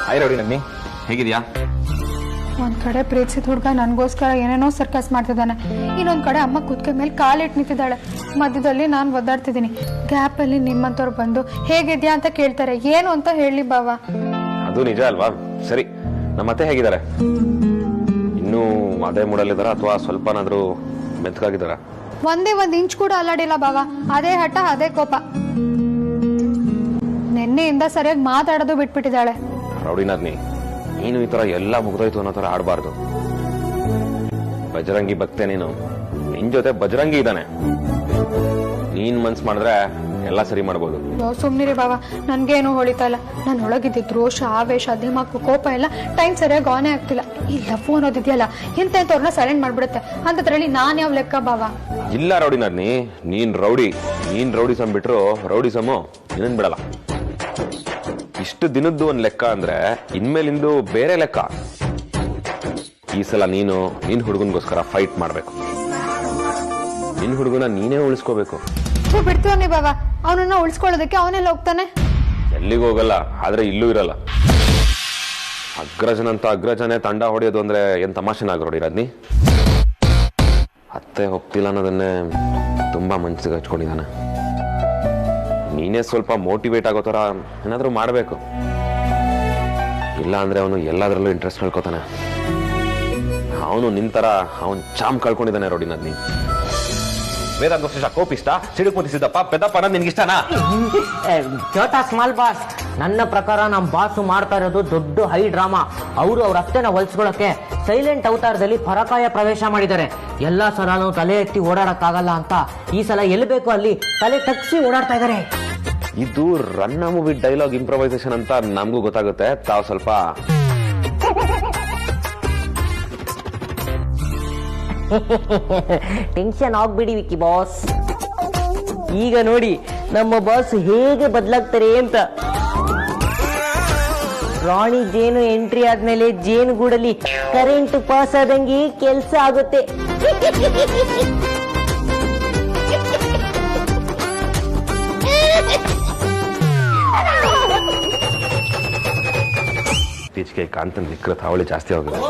Hi rowdy ನನ್ನಿ, ಹೇಗಿದ್ಯಾ? ಒಂದ್ ಕಡೆ ಪ್ರೀತಿಸಿದ ಹುಡುಗ ನನಗೋಸ್ಕರ ಏನೇನೋ ಸರ್ಕಸ್ ಮಾಡ್ತಿದ್ದಾನೆ, ಇನ್ನೊಂದ್ ಕಡೆ ಅಮ್ಮ ಕುತ್ಕೆ ಮೇಲೆ ಕಾಲಿಟ್ಟು ನಿಂತಿದ್ದಾಳೆ. ಮಧ್ಯದಲ್ಲಿ ನಾನು ಒದ್ದಾಡ್ತಿದ್ದೀನಿ. ಗ್ಯಾಪ್ ಅಲ್ಲಿ ನಿಮ್ಮಂತವ್ರು ಬಂದು ಹೇಗಿದ್ಯಾ ಅಂತ ಕೇಳ್ತಾರೆ. ಏನು ಅಂತ ಹೇಳಿ ಬಾವ? ಅದು ನಿಜ ಅಲ್ವಾ? ಸರಿ, ನಮ್ಮ ಅತ್ತೆ ಹೇಗಿದ್ದಾರೆ? ಇನ್ನೂ ಅದೇ ಮೂಡಲ್ಲಿದ್ದಾರ ಅಥವಾ ಸ್ವಲ್ಪನಾದ್ರೂ ಮೆತ್ತಗಾಗಿದ್ದಾರ? ಒಂದೇ ಒಂದ್ ಇಂಚ್ ಕೂಡ ಅಲ್ಲಾಡಿಲ್ಲ ಬಾವ. ಅದೇ ಹಠ, ಅದೇ ಕೋಪ. ನಿನ್ನೆಯಿಂದ ಸರಿಯಾಗಿ ಮಾತಾಡೋದು ಬಿಟ್ಬಿಟ್ಟಿದ್ದಾಳೆ. ರೌಡಿನಾದ್ನಿ, ನೀನು ಈ ತರ ಎಲ್ಲ ಮುಗ್ದೋಯ್ತು ಅನ್ನೋ ತರ ಆಡ್ಬಾರ್ದು. ಬಜರಂಗಿ ಭಕ್ತೆ ನೀನು, ನಿನ್ ಜೊತೆ ಬಜರಂಗಿ ಇದ್ದಾನೆ. ನೀನ್ ಮನ್ಸ್ ಮಾಡಿದ್ರೆ ಎಲ್ಲ ಸರಿ ಮಾಡ್ಬೋದು. ಸುಮ್ನಿರಿ ಬಾವ, ನನ್ಗೇನು ಹೊಳಿತಾ ಇಲ್ಲ. ನಾನು ಒಳಗಿದ್ದಿದ್ ರೋಷ, ಆವೇಶ, ದಿಮಾಕು, ಕೋಪ ಎಲ್ಲ ಟೈಮ್ ಸರಿಯಾಗಿ ಆನೇ ಆಗ್ತಿಲ್ಲ. ಇಲ್ಲ ಫೋನ್ ಓದಿದ್ಯಲ್ಲ, ಇಂಥವ್ರನ್ನ ಸೈಲೆಂಟ್ ಮಾಡ್ಬಿಡುತ್ತೆ. ಅಂತದ್ರಲ್ಲಿ ನಾನ್ ಯಾವ ಲೆಕ್ಕ ಬಾವ? ಇಲ್ಲ ರೌಡಿನಾದ್ನಿ, ನೀನ್ ರೌಡಿಸಮ್ ಬಿಟ್ರು ರೌಡಿಸಮು ನಿನ್ನನ್ ಬಿಡಲ್ಲ. ಇಷ್ಟು ದಿನದ್ದು ಒಂದ್ ಲೆಕ್ಕ ಅಂದ್ರೆ ಇನ್ಮೇಲಿಂದು ಬೇರೆ ಲೆಕ್ಕ. ಈ ಸಲ ನಿನ್ ಹುಡುಗನ್ಗೋಸ್ಕರ ಫೈಟ್ ಮಾಡ್ಬೇಕು. ನಿನ್ ಹುಡುಗನ ನೀನೇ ಉಳಿಸ್ಕೋಬೇಕು. ಬಿಡ್ತೀವನ್ನಿ ಬಾವ, ಅವನನ್ನ ಉಳಿಸ್ಕೊಳ್ಳೋದಕ್ಕೆ ಅವನೆಲ್ಲ ಹೋಗ್ತಾನೆ. ಎಲ್ಲಿಗೂ ಹೋಗಲ್ಲ, ಆದ್ರೆ ಇಲ್ಲೂ ಇರಲ್ಲ. ಅಗ್ರಜನಂತ ಅಗ್ರಜನೇ ತಂಡ ಹೊಡೆಯೋದು ಅಂದ್ರೆ ಏನ್ ತಮಾಷೆನಾಗ ನೋಡಿರದ್ನಿ. ಅತ್ತೆ ಹೋಗ್ತಿಲ್ಲ ಅನ್ನೋದನ್ನೇ ತುಂಬಾ ಮನ್ಸಿಗೆ ಹಚ್ಕೊಂಡಿದ್ದಾನೆ. ನೀನೇ ಸ್ವಲ್ಪ ಮೋಟಿವೇಟ್ ಆಗೋ ತರ ಏನಾದ್ರೂ ಮಾಡ್ಬೇಕು. ಇಲ್ಲ ಅಂದ್ರೆ ಅವನು ಎಲ್ಲದರಲ್ಲೂ ಇಂಟ್ರೆಸ್ಟ್ ಕಳ್ಕೊತಾನೆ. ಅವನು ನಿಂತರ ಅವನ್ ಚಾಮ್ ಕಳ್ಕೊಂಡಿದ್ದಾನೆ ರೌಡಿನಾದ್ನಿ. ವೇದಾಂತ ಕೋಪಿಷ್ಟ ಸಿಡುಕುಮತಿ ಸಿದ್ದಪ್ಪ ಪೆದ್ದಪ್ಪ ಅನ್ನೋದು ನಿನ್ಗಿಷ್ಟನಾ? ಚೋಟಾ ಸ್ಮಾಲ್ ಬಾಸ್, ನನ್ನ ಪ್ರಕಾರ ನಮ್ ಬಾಸು ಮಾಡ್ತಾ ಇರೋದು ದೊಡ್ಡ ಹೈ ಡ್ರಾಮಾ. ಅವರು ಅವ್ರ ಅತ್ತೆನ ಹೊಲ್ಸ್ಕೊಳಕ್ಕೆ ಸೈಲೆಂಟ್ ಅವತಾರದಲ್ಲಿ ಪರಕಾಯ ಪ್ರವೇಶ ಮಾಡಿದ್ದಾರೆ. ಎಲ್ಲಾ ಸಲನೂ ತಲೆ ಎತ್ತಿ ಓಡಾಡಕ್ಕಾಗಲ್ಲ ಅಂತ ಈ ಸಲ ಎಲ್ಲಿ ಬೇಕು ಅಲ್ಲಿ ತಲೆ ತಗ್ಸಿ ಓಡಾಡ್ತಾ ಇದಾರೆ. ಇದು ರನ್ನ ಮೂವಿ ಡೈಲಾಗ್ ಇಂಪ್ರವೈಸೇಷನ್ ಅಂತ ನಮಗೂ ಗೊತ್ತಾಗುತ್ತೆ. ತಾವು ಸ್ವಲ್ಪ ಟೆನ್ಷನ್ ಆಗ್ಬಿಡಿ ವಿಕ್ಕಿ ಬಾಸ್. ಈಗ ನೋಡಿ ನಮ್ಮ ಬಾಸ್ ಹೇಗೆ ಬದಲಾಗ್ತಾರೆ ಅಂತ. ರಾಣಿ ಜೇನು ಎಂಟ್ರಿ ಆದ್ಮೇಲೆ ಜೇನುಗೂಡಲ್ಲಿ ಕರೆಂಟ್ ಪಾಸ್ ಆದಂಗೆ ಕೆಲಸ ಆಗುತ್ತೆ. ಇತ್ತೀಚೆಗೆ ಕಾಂತನ ನಿಖರತೆ ಅವಳಿ ಜಾಸ್ತಿ ಆಗಿದೆ.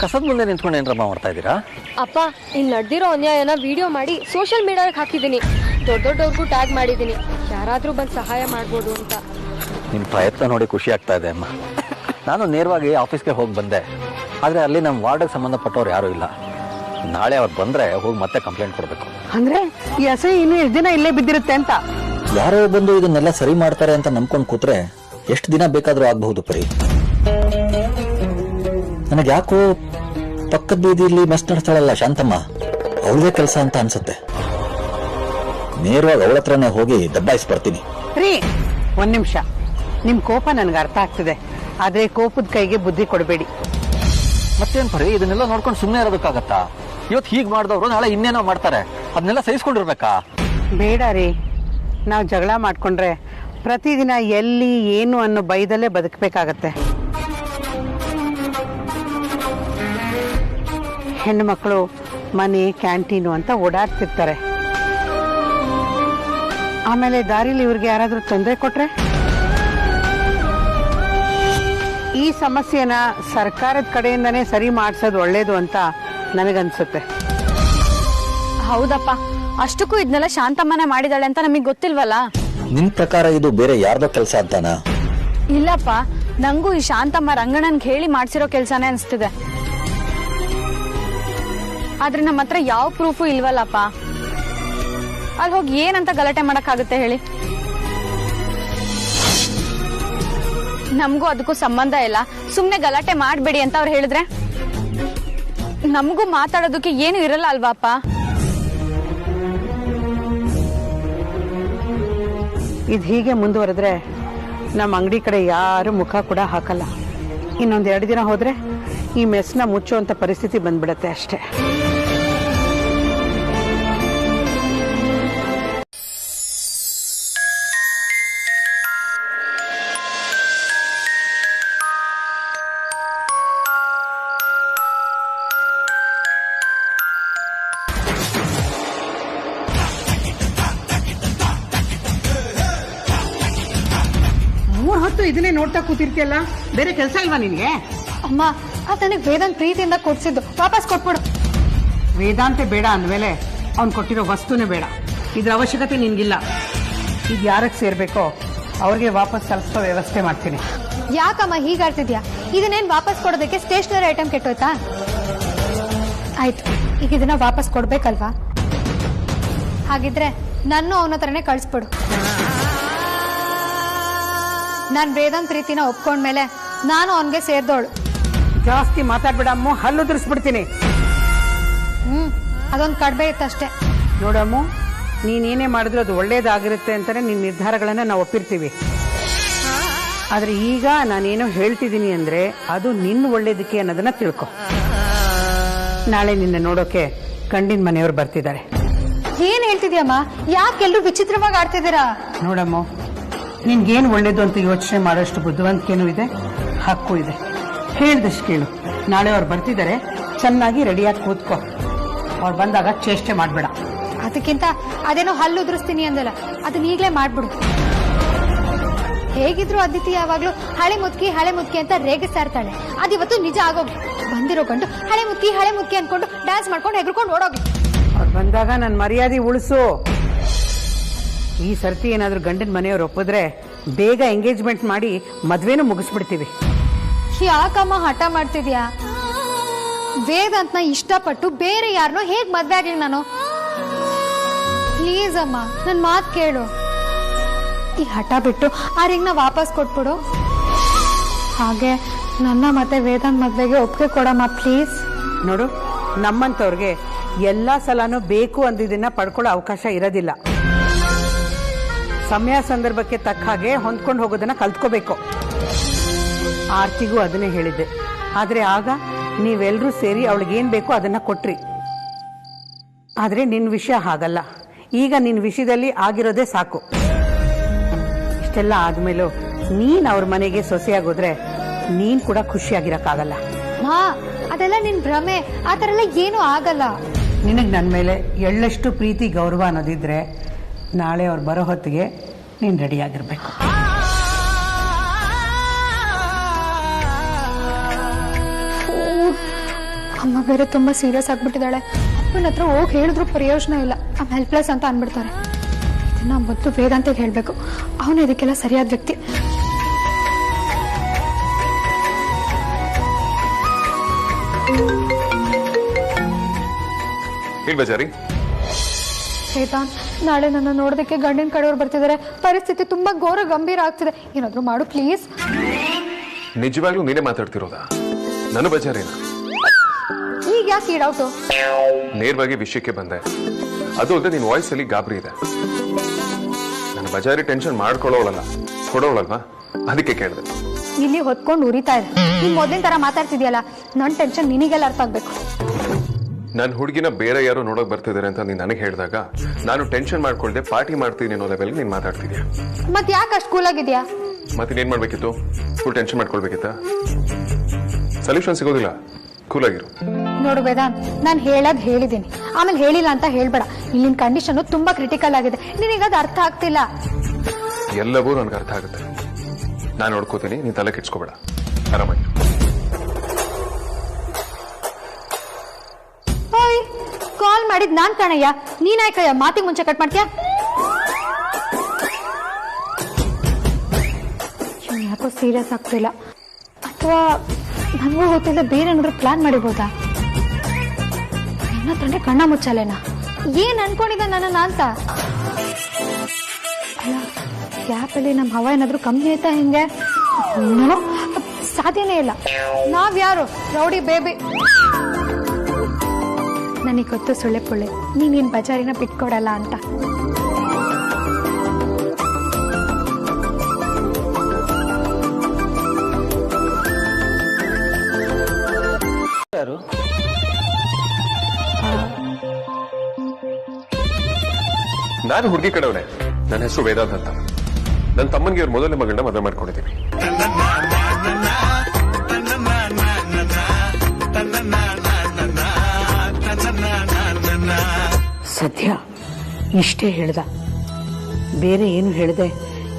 ಕಸದ ಮುಂದೆ ನಿಂತ್ಕೊಂಡು ಏನ್ರಮ್ಮ ಮಾಡ್ತಾ ಇದ್ದೀರಾ? ಅಪ್ಪ, ಇಲ್ಲಿ ನಡೆದಿರೋ ಅನ್ಯಾಯನ ವಿಡಿಯೋ ಮಾಡಿ ಸೋಷಿಯಲ್ ಮೀಡಿಯಾಗೆ ಹಾಕಿದ್ದೀನಿ. ದೊಡ್ಡವ್ರಿಗೂ ಟ್ಯಾಗ್ ಮಾಡಿದ್ದೀನಿ. ಯಾರಾದ್ರೂ ಬಂದು ಸಹಾಯ ಮಾಡ್ಬೋದು ಅಂತ. ನಿಮ್ಮ ಪ್ರಯತ್ನ ನೋಡಿ ಖುಷಿ ಆಗ್ತಾ ಇದೆ ಅಮ್ಮ. ನಾನು ನೇರವಾಗಿ ಆಫೀಸ್ಗೆ ಹೋಗಿ ಬಂದೆ, ಆದರೆ ಅಲ್ಲಿ ನಮ್ಮ ವಾರ್ಡ್ಗೆ ಸಂಬಂಧಪಟ್ಟವ್ರು ಯಾರೂ ಇಲ್ಲ. ನಾಳೆ ಅವ್ರು ಬಂದರೆ ಹೋಗಿ ಮತ್ತೆ ಕಂಪ್ಲೇಂಟ್ ಕೊಡಬೇಕು. ಅಂದ್ರೆ ಈ ಹಸೆ ಇನ್ನು ಎಷ್ಟು ದಿನ ಇಲ್ಲೇ ಬಿದ್ದಿರುತ್ತೆ ಅಂತ? ಯಾರೋ ಬಂದು ಇದನ್ನೆಲ್ಲ ಸರಿ ಮಾಡ್ತಾರೆ ಅಂತ ನಂಬ್ಕೊಂಡು ಕೂತ್ರೆ ಎಷ್ಟು ದಿನ ಬೇಕಾದರೂ ಆಗಬಹುದು ಪರಿ. ನನಗೆ ಯಾಕೋ ಪಕ್ಕದ ಬೀದಿಯಲ್ಲಿ ಮೆಸ್ ನಡೆಸ್ತಾಳಲ್ಲ ಶಾಂತಮ್ಮ, ಅವಳದೇ ಕೆಲಸ ಅಂತ ಅನ್ಸುತ್ತೆ. ನೇರವಾಗಿ ಅವಳ ಹತ್ರನೇ ಹೋಗಿ ದಬ್ಬಾಯಿಸಿ ಬರ್ತೀನಿ. ರೀ, ಒಂದ್ ನಿಮಿಷ. ನಿಮ್ ಕೋಪ ನನ್ಗೆ ಅರ್ಥ ಆಗ್ತಿದೆ, ಆದ್ರೆ ಕೋಪದ ಕೈಗೆ ಬುದ್ಧಿ ಕೊಡಬೇಡಿ. ಮತ್ತೇನ್ ಪರಿ, ಇದನ್ನೆಲ್ಲ ನೋಡ್ಕೊಂಡು ಸುಮ್ಮನೆ ಇರೋದಕ್ಕಾಗತ್ತಾ? ಇವತ್ತು ಹೀಗ್ ಮಾಡಿದವರು ನಾಳೆ ಇನ್ನೇನೋ ಮಾಡ್ತಾರೆ, ಅದನ್ನೆಲ್ಲ ಸಹಿಸ್ಕೊಂಡಿರ್ಬೇಕಾ? ಬೇಡ ರೀ, ನಾವು ಜಗಳ ಮಾಡ್ಕೊಂಡ್ರೆ ಪ್ರತಿದಿನ ಎಲ್ಲಿ ಏನು ಅನ್ನೋ ಬೈದಲ್ಲೇ ಬದುಕಬೇಕಾಗತ್ತೆ. ಹೆಣ್ಣು ಮಕ್ಕಳು ಮನೆ, ಕ್ಯಾಂಟೀನು ಅಂತ ಓಡಾಡ್ತಿರ್ತಾರೆ. ಆಮೇಲೆ ದಾರಿಲಿ ಇವ್ರಿಗೆ ಯಾರಾದ್ರೂ ತೊಂದರೆ ಕೊಟ್ರೆ? ಈ ಸಮಸ್ಯೆನ ಸರ್ಕಾರದ ಕಡೆಯಿಂದನೇ ಸರಿ ಮಾಡಿಸೋದು ಒಳ್ಳೇದು ಅಂತ ನನಗನ್ಸುತ್ತೆ. ಹೌದಪ್ಪ, ಅಷ್ಟಕ್ಕೂ ಇದನ್ನೆಲ್ಲ ಶಾಂತಮ್ಮನೆ ಮಾಡಿದಾಳೆ ಅಂತ ನಮಗೆ ಗೊತ್ತಿಲ್ವಲ್ಲ. ನಿನ್ ಪ್ರಕಾರ ಇದು ಬೇರೆ ಯಾರ್ದೋ ಕೆಲಸ ಅಂತಾನಾ? ಇಲ್ಲಪ್ಪ, ನಂಗೂ ಈ ಶಾಂತಮ್ಮ ರಂಗಣ್ಣನ್ಗೆ ಹೇಳಿ ಮಾಡ್ಸಿರೋ ಕೆಲ್ಸಾನೇ ಅನ್ಸ್ತಿದೆ. ಆದ್ರೆ ನಮ್ಮ ಹತ್ರ ಯಾವ ಪ್ರೂಫು ಇಲ್ವಲ್ಲಪ್ಪ. ಅಲ್ಲಿ ಹೋಗಿ ಏನಂತ ಗಲಾಟೆ ಮಾಡಕ್ಕಾಗುತ್ತೆ ಹೇಳಿ? ನಮಗೂ ಅದಕ್ಕೂ ಸಂಬಂಧ ಇಲ್ಲ, ಸುಮ್ನೆ ಗಲಾಟೆ ಮಾಡ್ಬೇಡಿ ಅಂತ ಅವ್ರು ಹೇಳಿದ್ರೆ ನಮಗೂ ಮಾತಾಡೋದಕ್ಕೆ ಏನು ಇರಲ್ಲ ಅಲ್ವಾಪ್ಪ? ಇದು ಹೀಗೆ ಮುಂದುವರೆದ್ರೆ ನಮ್ಮ ಅಂಗಡಿ ಕಡೆ ಯಾರು ಮುಖ ಕೂಡ ಹಾಕಲ್ಲ. ಇನ್ನೊಂದ್ 2 ದಿನ ಹೋದ್ರೆ ಈ ಮೆಸ್ನ ಮುಚ್ಚುವಂತ ಪರಿಸ್ಥಿತಿ ಬಂದ್ಬಿಡತ್ತೆ ಅಷ್ಟೇ. ಯಾವತ್ತೂ ಇದನ್ನೇ ನೋಡ್ತಾ ಕೂತಿರ್ತೀಯಲ್ಲ, ಬೇರೆ ಕೆಲಸ ಇಲ್ವಾ ನಿನ್ಗೆ? ಅಮ್ಮ ಅದು ನನಗೆ ವೇದಾಂತ್ ಪ್ರೀತಿಯಿಂದ ಕೊಡ್ಸಿದ್ದು, ವಾಪಸ್ ಕೊಟ್ಬಿಡು. ವೇದಾಂತೆ ಬೇಡ ಅಂದಮೇಲೆ ಅವ್ನು ಕೊಟ್ಟಿರೋ ವಸ್ತುನೇ ಬೇಡ. ಇದ್ರ ಅವಶ್ಯಕತೆ ನಿನ್ಗಿಲ್ಲ. ಇದು ಯಾರಿಗೆ ಸೇರ್ಬೇಕೋ ಅವ್ರಿಗೆ ವಾಪಸ್ ತಲುಪಿಸೋ ವ್ಯವಸ್ಥೆ ಮಾಡ್ತೀನಿ. ಯಾಕಮ್ಮ ಹೀಗಾಡ್ತಿದ್ಯಾ? ಇದನ್ನೇನು ವಾಪಸ್ ಕೊಡೋದಕ್ಕೆ ಸ್ಟೇಷನರಿ ಐಟಮ್ ಕೆಟ್ಟೋಯ್ತಾ? ಆಯ್ತು, ಈಗ ಇದನ್ನ ವಾಪಸ್ ಕೊಡ್ಬೇಕಲ್ವಾ? ಹಾಗಿದ್ರೆ ನನ್ನ ಅವನ ಹತ್ರನೇ ಕಳಿಸ್ಬಿಡು. ನಾನು ವೇದಾಂತ್ ಪ್ರೀತಿನ ಒಪ್ಕೊಂಡ್ಮೇಲೆ ನಾನು ಅವನಿಗೆ ಸೇರ್ದೋಳು. ಜಾಸ್ತಿ ಮಾತಾಡ್ಬೇಡ ಅಮ್ಮ, ಹಲ್ಲು ಉದುರಿಸ್ಬಿಡ್ತೀನಿ. ಅದೊಂದು ಕಡಿಮೆ ಇತ್ತಷ್ಟೇ. ನೋಡಮ್ಮ, ನೀನೇನೇ ಮಾಡಿದ್ರು ಅದು ಒಳ್ಳೇದಾಗಿರುತ್ತೆ ಅಂತಾನೆ ನಿನ್ನ ನಿರ್ಧಾರಗಳನ್ನ ನಾವು ಒಪ್ಪಿರ್ತೀವಿ. ಆದ್ರೆ ಈಗ ನಾನೇನೋ ಹೇಳ್ತಿದ್ದೀನಿ ಅಂದ್ರೆ ಅದು ನಿನ್ನ ಒಳ್ಳೇದಕ್ಕೆ ಅನ್ನೋದನ್ನ ತಿಳ್ಕೊ. ನಾಳೆ ನಿನ್ನ ನೋಡೋಕೆ ಗಂಡಿನ ಮನೆಯವ್ರು ಬರ್ತಿದ್ದಾರೆ. ಏನ್ ಹೇಳ್ತಿದ್ಯಮ್ಮ? ಯಾಕೆಲ್ರು ವಿಚಿತ್ರವಾಗಿ ಆಡ್ತಿದ್ದೀರಾ? ನೋಡಮ್ಮ, ನಿನ್ಗೇನು ಒಳ್ಳೇದು ಅಂತ ಯೋಚನೆ ಮಾಡೋಷ್ಟು ಬುದ್ಧಿವಂತಿಕೆನೂ ಇದೆ, ಹಕ್ಕು ಇದೆ. ಹೇಳ್ದಷ್ಟು ಕೇಳು. ನಾಳೆ ಅವ್ರು ಬರ್ತಿದ್ದಾರೆ, ಚೆನ್ನಾಗಿ ರೆಡಿಯಾಗಿ ಕೂತ್ಕೋ. ಅವ್ರು ಬಂದಾಗ ಚೇಷ್ಟೆ ಮಾಡಬೇಡ. ಅದಕ್ಕಿಂತ ಅದೇನೋ ಹಲ್ಲು ಉದುರಿಸ್ತೀನಿ ಅಂದಲ್ಲ, ಅದನ್ನ ಈಗಲೇ ಮಾಡ್ಬಿಡು. ಹೇಗಿದ್ರು ಅದಿತಿ ಯಾವಾಗ್ಲೂ ಹಳೆ ಮುದ್ಕಿ ಅಂತ ರೇಗಿಸ್ತಾ ಇರ್ತಾಳೆ. ಅದಿವತ್ತು ನಿಜ ಆಗೋಗಿ ಬಂದಿರೋ ಗಂಡು ಹಳೆ ಮುದ್ಕಿ ಅನ್ಕೊಂಡು ಡ್ಯಾನ್ಸ್ ಮಾಡ್ಕೊಂಡು ಹೆಗರ್ಕೊಂಡು ಓಡೋಗಿ. ಅವ್ರು ಬಂದಾಗ ನನ್ನ ಮರ್ಯಾದೆ ಉಳಿಸು. ಈ ಸರ್ತಿ ಏನಾದ್ರೂ ಗಂಡನ ಮನೆಯವ್ರು ಒಪ್ಪಿದ್ರೆ ಬೇಗ ಎಂಗೇಜ್ಮೆಂಟ್ ಮಾಡಿ ಮದ್ವೆನೂ ಮುಗಿಸ್ಬಿಡ್ತೀವಿ. ಯಾಕಮ್ಮ ಹಠ ಮಾಡ್ತಿದ್ಯಾ? ವೇದಾಂತ್ನ ಇಷ್ಟಪಟ್ಟು ಬೇರೆ ಯಾರನ್ನೋ ಹೇಗ್ ಮದ್ವೆ ಆಗ್ಲಿ ನಾನು? ಪ್ಲೀಸ್ ಅಮ್ಮ, ನನ್ ಮಾತ್ ಕೇಳು. ಈ ಹಠ ಬಿಟ್ಟು ಆ ರಿಂಗ್ನ ವಾಪಸ್ ಕೊಟ್ಬಿಡು. ಹಾಗೆ ನನ್ನ ಮತ್ತೆ ವೇದಾಂತ್ ಮದ್ವೆಗೆ ಒಪ್ಪಿಗೆ ಕೊಡಮ್ಮ ಪ್ಲೀಸ್. ನೋಡು, ನಮ್ಮಂತವ್ರಿಗೆ ಎಲ್ಲಾ ಸಲನೂ ಬೇಕು ಅಂದಿದ್ದನ್ನ ಪಡ್ಕೊಳ್ಳೋ ಅವಕಾಶ ಇರೋದಿಲ್ಲ. ಸಮಯ ಸಂದರ್ಭಕ್ಕೆ ತಕ್ಕ ಹಾಗೆ ಹೊಂದ್ಕೊಂಡು ಹೋಗೋದನ್ನ ಕಲ್ತ್ಕೋಬೇಕು. ಆರ್ತಿಗೂ ಅದನ್ನೇ ಹೇಳಿದ್ದೆ. ಆದ್ರೆ ಆಗ ನೀವೆಲ್ಲರೂ ಸೇರಿ ಅವಳಿಗೇನ್ ಬೇಕೋ ಅದನ್ನ ಕೊಟ್ರಿ. ಆದ್ರೆ ನಿನ್ನ ವಿಷಯ ಹಾಗಲ್ಲ. ಈಗ ನಿನ್ನ ವಿಷಯದಲ್ಲಿ ಆಗಿರೋದೇ ಸಾಕು. ಇಷ್ಟೆಲ್ಲ ಆದ್ಮೇಲೂ ನೀನ್ ಅವ್ರ ಮನೆಗೆ ಸೊಸೆಯಾಗೋದ್ರೆ ನೀನ್ ಕೂಡ ಖುಷಿಯಾಗಿರಕ್ಕಾಗಲ್ಲ. ಮಾ, ಅದೆಲ್ಲ ನಿನ್ ಭ್ರಮೆ. ಆ ತರ ಎಲ್ಲ ಏನೂ ಆಗಲ್ಲ. ನಿನಗೆ ನನ್ನ ಮೇಲೆ ಎಳ್ಳಷ್ಟು ಪ್ರೀತಿ ಗೌರವ ಅನ್ನೋದಿದ್ರೆ ನಾಳೆ ಅವ್ರು ಬರೋ ಹೊತ್ತಿಗೆ ನೀನು ರೆಡಿಯಾಗಿರ್ಬೇಕು. ಅಮ್ಮ ಬೇರೆ ತುಂಬಾ ಸೀರಿಯಸ್ ಆಗ್ಬಿಟ್ಟಿದ್ದಾಳೆ. ಅಪ್ಪನ ಹತ್ರ ಹೋಗಿ ಹೇಳಿದ್ರು ಪ್ರಯೋಜನ ಇಲ್ಲ. ಐ ಹೆಲ್ಪ್ಲೆಸ್ ಅಂತ ಅನ್ಬಿಡ್ತಾರೆ. ಇದನ್ನ ಮೊದಲು ವೇದಾಂತಿಗೆ ಹೇಳ್ಬೇಕು. ಅವನು ಇದಕ್ಕೆಲ್ಲ ಸರಿಯಾದ ವ್ಯಕ್ತಿ. ವೇದಾಂತ್, ನಾಳೆ ನನ್ನ ನೋಡೋದಕ್ಕೆ ಗಂಡಿನ ಕಡೆಯವ್ರು ಬರ್ತಿದ್ದಾರೆ. ಪರಿಸ್ಥಿತಿ ತುಂಬಾ ಘೋರ ಗಂಭೀರ ಆಗ್ತಿದೆ. ಏನಾದ್ರು ಮಾಡು ಪ್ಲೀಸ್. ನಿಜವಾಗ್ಲೂ ನೀನೇ ಮಾತಾಡ್ತಿರೋದಾ? ನನ್ನ ಬಜಾರೇನ? ಈಗ ಯಾಕೆ ಈ ಡೌಟು? ನೇರವಾಗಿ ವಿಷಯಕ್ಕೆ ಬಂದೆ. ಅದು ಅಲ್ಲದೆ ನಿನ್ ವಾಯ್ಸ್ ಅಲ್ಲಿ ಗಾಬರಿ ಇದೆ. ನನ್ನ ಬಜಾರಿ ಟೆನ್ಷನ್ ಮಾಡ್ಕೊಳ್ಳೋಳಲ್ಲ, ಕೊಡೋಳಲ್ವಾ? ಅದಕ್ಕೆ ಕೇಳಿದೆ. ಇಲ್ಲಿ ಹೊತ್ಕೊಂಡು ಉರಿತಾ ಇದೆ. ನೀನ್ ಮೊದಲಿನ ತರ ಮಾತಾಡ್ತಿದ್ಯಲ್ಲ, ನನ್ ಟೆನ್ಷನ್ ನಿನಗೆಲ್ಲ ಅರ್ಥ ಆಗ್ಬೇಕು. ನನ್ನ ಹುಡುಗಿನ ಬೇರೆ ಯಾರೋ ನೋಡಕ್ ಬರ್ತಿದ್ದಾರೆ ಅಂತ ನೀನ್ ನನಗೆ ಹೇಳಿದಾಗ ನಾನು ಟೆನ್ಷನ್ ಮಾಡ್ಕೊಳ್ದೆ ಪಾರ್ಟಿ ಮಾಡ್ತೀನಿ ಅನ್ನೋ ಲೆವೆಲ್ ನೀನ್ ಮಾತಾಡ್ತಿದ್ಯಾ. ಮತ್ ಯಾಕೆ ಅಷ್ಟು ಕೂಲ್ ಆಗಿದ್ಯಾ? ಮತ್ತಿನ್ನೇನ್ ಮಾಡ್ಬೇಕಿತ್ತು? ಫುಲ್ ಟೆನ್ಷನ್ ಮಾಡ್ಕೊಳ್ಬೇಕಿತ್ತ? ಸೊಲ್ಯೂಷನ್ ಸಿಗೋದಿಲ್ಲ. ಕೂಲ್ ಆಗಿರು. ನೋಡು ವೇದಾಂತ್, ನಾನು ಹೇಳಿದ್ದೀನಿ. ಆಮೇಲೆ ಹೇಳಿಲ್ಲ ಅಂತ ಹೇಳ್ಬೇಡ. ಇಲ್ಲಿನ ಕಂಡೀಷನ್ ತುಂಬಾ ಕ್ರಿಟಿಕಲ್ ಆಗಿದೆ. ನಿನಗದು ಅರ್ಥ ಆಗ್ತಿಲ್ಲ. ಎಲ್ಲವೂ ನನ್ಗೆ ಅರ್ಥ ಆಗುತ್ತೆ. ನಾನು ನೋಡ್ಕೋತೀನಿ, ನೀನ್ ತಲೆ ಕೆಡ್ಸ್ಕೋಬೇಡ. ಆರಾಮಾಗಿ. ಕಾಲ್ ಮಾಡಿದ್ ನಾನ್ ಕಣಯ್ಯ, ನೀನಾಯ್ಕಯ್ಯ ಮಾತಿಗೆ ಮುಂಚೆ ಕಟ್ ಮಾಡ್ತೀಯಾ? ಯಾಕೋ ಸೀರಿಯಸ್ ಆಗ್ತಿಲ್ಲ. ಅಥವಾ ನನಗೂ ಗೊತ್ತಿಲ್ಲ ಬೇರೆ ಏನಾದ್ರು ಪ್ಲಾನ್ ಮಾಡಿರ್ಬೋದಾ? ನನ್ನ ಹತ್ರನೇ ಕಣ್ಣ ಮುಚ್ಚಲೇನಾ? ಏನ್ ಅನ್ಕೊಂಡಿದ್ದ ನನ್ನ ಅಂತ? ಅಲ್ಲ, ಗ್ಯಾಪಲ್ಲಿ ನಮ್ಮ ಹವಾ ಏನಾದ್ರು ಕಮ್ಮಿ ಆಯ್ತಾ? ಹಿಂಗೆ ಸಾಧ್ಯನೇ ಇಲ್ಲ. ನಾವ್ಯಾರು ರೌಡಿ ಬೇಬಿ? ನನಗೆ ಗೊತ್ತು ಸುಳ್ಳೆ ಪುಳ್ಳೆ, ನೀನ್ ಬಜಾರಿನ ಬಿಟ್ಕೊಡಲ್ಲ ಅಂತ. ನಾನು ಹುಡುಗಿ ಕಡೆಯವನೇ. ನನ್ನ ಹೆಸರು ವೇದಾಂತ್ ಅಂತ. ನನ್ನ ತಮ್ಮನಿಗೆ ಇವ್ರ ಮೊದಲನೇ ಮಗಳನ್ನ ಮದುವೆ ಮಾಡ್ಕೊಂಡಿದ್ದೀನಿ. ಸದ್ಯ ಇಷ್ಟೇ ಹೇಳ್ದ, ಬೇರೆ ಏನು ಹೇಳ್ದೆ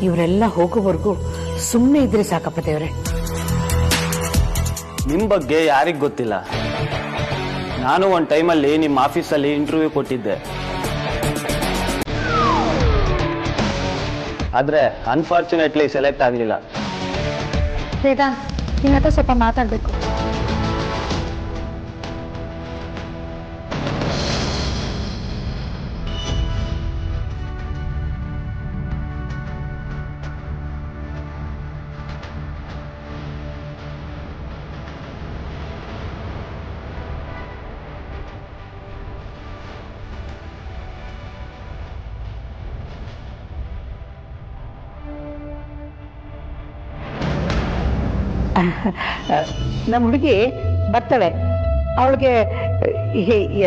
ಇವರೆಲ್ಲ ಹೋಗೋವರೆಗೂ ಸುಮ್ಮನೆ ಇದ್ರೆ ಸಾಕಪ್ಪ ದೇವ್ರೆ. ನಿಮ್ಮ ಬಗ್ಗೆ ಯಾರಿಗ್ ಗೊತ್ತಿಲ್ಲ. ನಾನು ಒಂದು ಟೈಮಲ್ಲಿ ನಿಮ್ಮ ಆಫೀಸಲ್ಲಿ ಇಂಟರ್ವ್ಯೂ ಕೊಟ್ಟಿದ್ದೆ. ಆದ್ರೆ ಅನ್ಫಾರ್ಚುನೇಟ್ಲಿ ಸೆಲೆಕ್ಟ್ ಆಗಲಿಲ್ಲ. ವೇದಾಂತ್, ನಿನ್ನ ಹತ್ರ ಸ್ವಲ್ಪ ಮಾತಾಡಬೇಕು. ನಮ್ಮ ಹುಡುಗಿ ಬರ್ತಾಳೆ. ಅವಳಿಗೆ